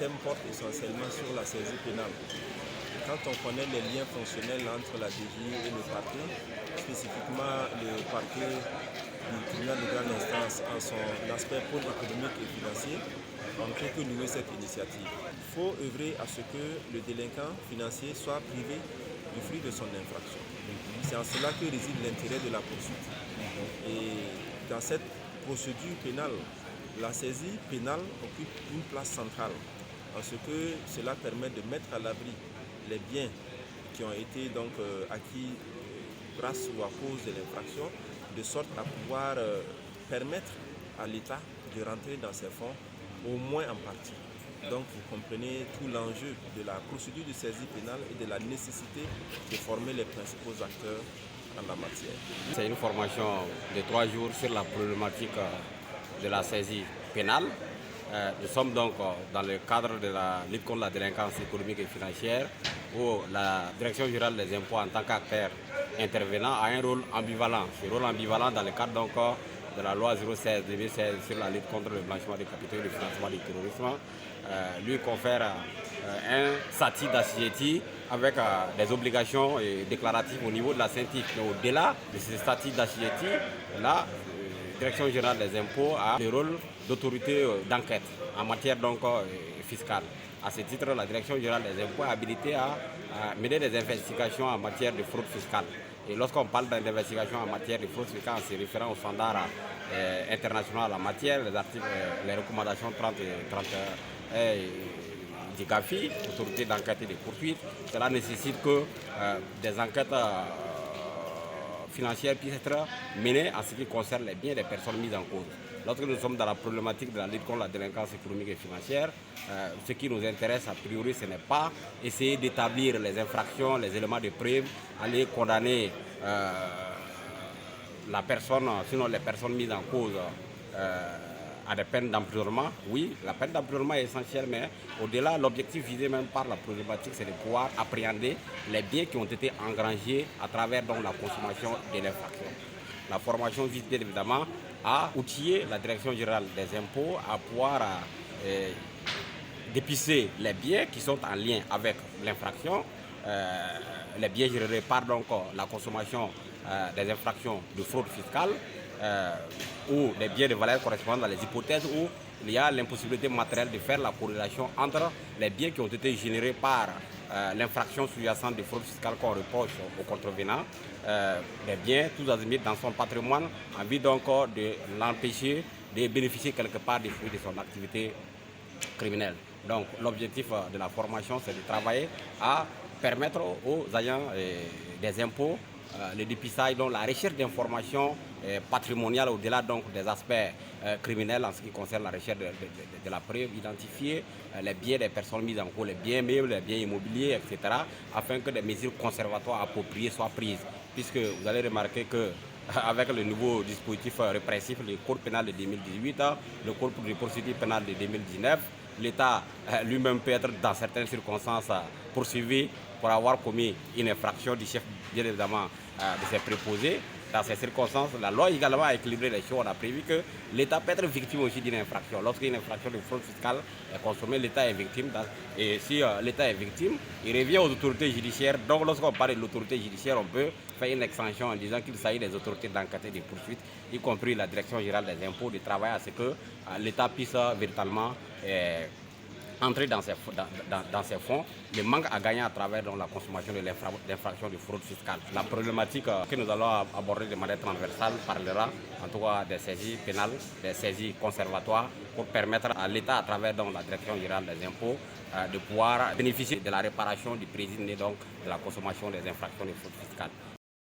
thème porte essentiellement sur la saisie pénale. Quand on connaît les liens fonctionnels entre la DGI et le parquet, spécifiquement le parquet du tribunal de grande instance en son aspect pôle économique et financier, on ne peut que louer cette initiative. Il faut œuvrer à ce que le délinquant financier soit privé du fruit de son infraction. C'est en cela que réside l'intérêt de la poursuite. Et dans cette procédure pénale, la saisie pénale occupe une place centrale, en ce que cela permet de mettre à l'abri les biens qui ont été donc acquis grâce ou à cause de l'infraction, de sorte à pouvoir permettre à l'État de rentrer dans ses fonds, au moins en partie. Donc vous comprenez tout l'enjeu de la procédure de saisie pénale et de la nécessité de former les principaux acteurs en la matière. C'est une formation de 3 jours sur la problématique de la saisie pénale. Nous sommes donc dans le cadre de la lutte contre la délinquance économique et financière où la Direction générale des impôts en tant qu'acteur intervenant a un rôle ambivalent. Ce rôle ambivalent dans le cadre donc, de la loi 016-2016 sur la lutte contre le blanchiment des capitaux et le financement du terrorisme lui confère un statut d'assujetti avec des obligations déclaratives au niveau de la CENTIF. Mais au-delà de ce statut d'assujetti, la Direction générale des impôts a le rôle d'autorité d'enquête en matière donc, fiscale. À ce titre, la Direction générale des impôts est habilitée à mener des investigations en matière de fraude fiscale. Et lorsqu'on parle d'investigation en matière de fraude fiscale, c'est référent aux standards internationaux en matière, les articles, les recommandations 30 et 31 du GAFI, autorité d'enquête et de poursuite. Cela nécessite que des enquêtes financières puissent être menées en ce qui concerne les biens des personnes mises en cause. Lorsque nous sommes dans la problématique de la lutte contre la délinquance économique et financière, ce qui nous intéresse a priori, ce n'est pas essayer d'établir les infractions, les éléments de preuve, aller condamner la personne, sinon les personnes mises en cause à des peines d'emprisonnement. Oui, la peine d'emprisonnement est essentielle, mais au-delà, l'objectif visé même par la problématique, c'est de pouvoir appréhender les biens qui ont été engrangés à travers donc, la consommation de l'infraction. La formation vise bien évidemment à outiller la Direction générale des impôts à pouvoir dépister les biens qui sont en lien avec l'infraction, les biens générés par donc, la consommation des infractions de fraude fiscale ou les biens de valeur correspondant dans les hypothèses où il y a l'impossibilité matérielle de faire la corrélation entre les biens qui ont été générés par l'infraction sous-jacente de fraude fiscale qu'on reproche aux contrevenants, les biens tous azimuts dans son patrimoine, en vue donc de l'empêcher de bénéficier quelque part des fruits de son activité criminelle. Donc l'objectif de la formation, c'est de travailler à permettre aux agents des impôts le dépistage, donc la recherche d'informations patrimoniales au-delà donc des aspects criminels en ce qui concerne la recherche de la preuve, identifier les biens des personnes mises en cause, les biens meubles, les biens immobiliers, etc., afin que des mesures conservatoires appropriées soient prises. Puisque vous allez remarquer que avec le nouveau dispositif répressif, le code pénal de 2018, le code de procédure pénale de 2019, l'État lui-même peut être dans certaines circonstances poursuivi pour avoir commis une infraction du chef, bien évidemment, de ses préposés. Dans ces circonstances, la loi également a équilibré les choses. On a prévu que l'État peut être victime aussi d'une infraction. Lorsqu'une infraction de fraude fiscale est consommée, l'État est victime. Et si l'État est victime, il revient aux autorités judiciaires. Donc lorsqu'on parle de l'autorité judiciaire, on peut faire une extension en disant qu'il s'agit des autorités d'enquête et de poursuite, y compris la Direction générale des impôts, de travailler à ce que l'État puisse véritablement entrer dans ces fonds, le manque à gagner à travers donc, la consommation de l'infraction de fraude fiscale. La problématique que nous allons aborder de manière transversale parlera en tout cas des saisies pénales, des saisies conservatoires pour permettre à l'État, à travers donc, la Direction générale des impôts, de pouvoir bénéficier de la réparation du préjudice donc, de la consommation des infractions de fraude fiscale.